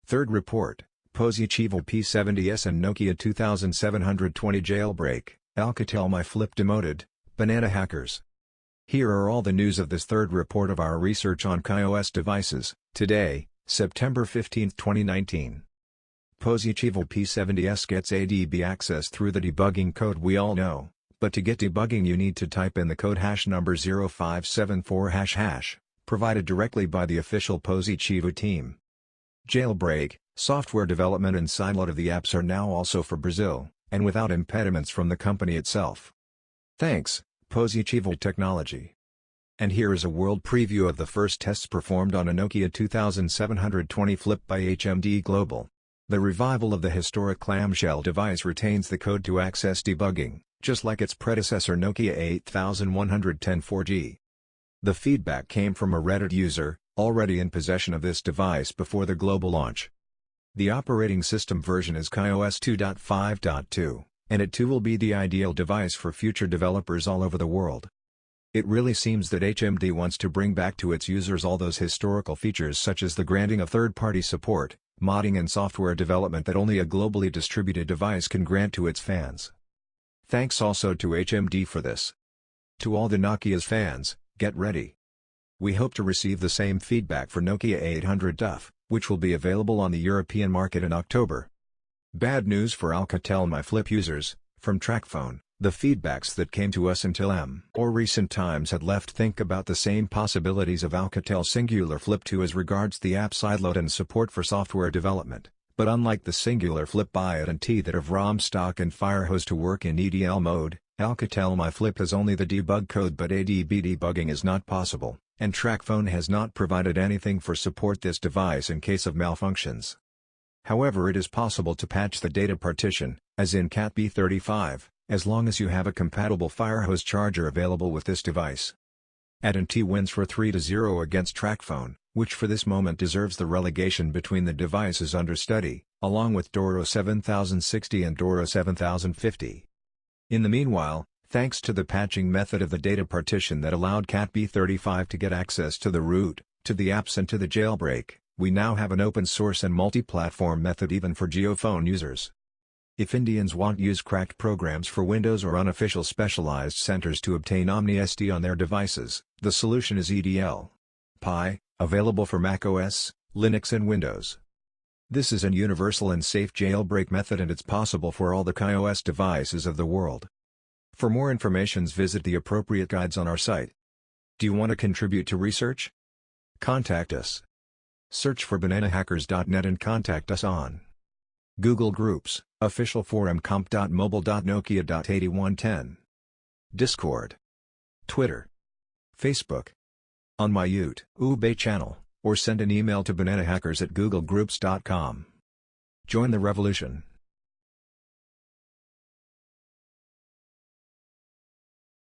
Third report, POSI P70s and Nokia 2720 jailbreak, Alcatel My Flip demoted, banana hackers. Here are all the news of this third report of our research on KaiOS devices, today, September 15, 2019. POSI P70s gets ADB access through the debugging code we all know, but to get debugging you need to type in the code hash number 0574##, provided directly by the official POSI Chivo team. Jailbreak, software development and sideload of the apps are now also for Brazil, and without impediments from the company itself. Thanks, POSI Chivo Technology. And here is a world preview of the first tests performed on a Nokia 2720 Flip by HMD Global. The revival of the historic clamshell device retains the code to access debugging, just like its predecessor Nokia 8110 4G. The feedback came from a Reddit user, already in possession of this device before the global launch. The operating system version is KaiOS 2.5.2, and it too will be the ideal device for future developers all over the world. It really seems that HMD wants to bring back to its users all those historical features such as the granting of third-party support, modding and software development that only a globally distributed device can grant to its fans. Thanks also to HMD for this. To all the Nokia's fans, get ready. We hope to receive the same feedback for Nokia 800 DUF, which will be available on the European market in October. Bad news for Alcatel My Flip users, from TracFone, the feedbacks that came to us until or recent times had left think about the same possibilities of Alcatel Singular Flip 2 as regards the app sideload and support for software development, but unlike the Singular Flip by AT&T that have ROM stock and Firehose to work in EDL mode, Alcatel My Flip has only the debug code but ADB debugging is not possible, and TracFone has not provided anything for support this device in case of malfunctions. However, it is possible to patch the data partition, as in Cat B35, as long as you have a compatible Firehose charger available with this device. AT&T wins for 3-0 against TracFone, which for this moment deserves the relegation between the devices under study, along with Doro 7060 and Doro 7050. In the meanwhile, thanks to the patching method of the data partition that allowed Cat B35 to get access to the root, to the apps and to the jailbreak, we now have an open source and multi-platform method even for JioPhone users. If Indians want use cracked programs for Windows or unofficial specialized centers to obtain OmniSD on their devices, the solution is EDL. Pi, available for macOS, Linux and Windows. This is an universal and safe jailbreak method and it's possible for all the KaiOS devices of the world. For more information visit the appropriate guides on our site. Do you want to contribute to research? Contact us. Search for bananahackers.net and contact us on Google Groups, official forum comp.mobile.nokia.8110, Discord, Twitter, Facebook, on my YouTube channel, or send an email to bananahackers@googlegroups.com. Join the revolution.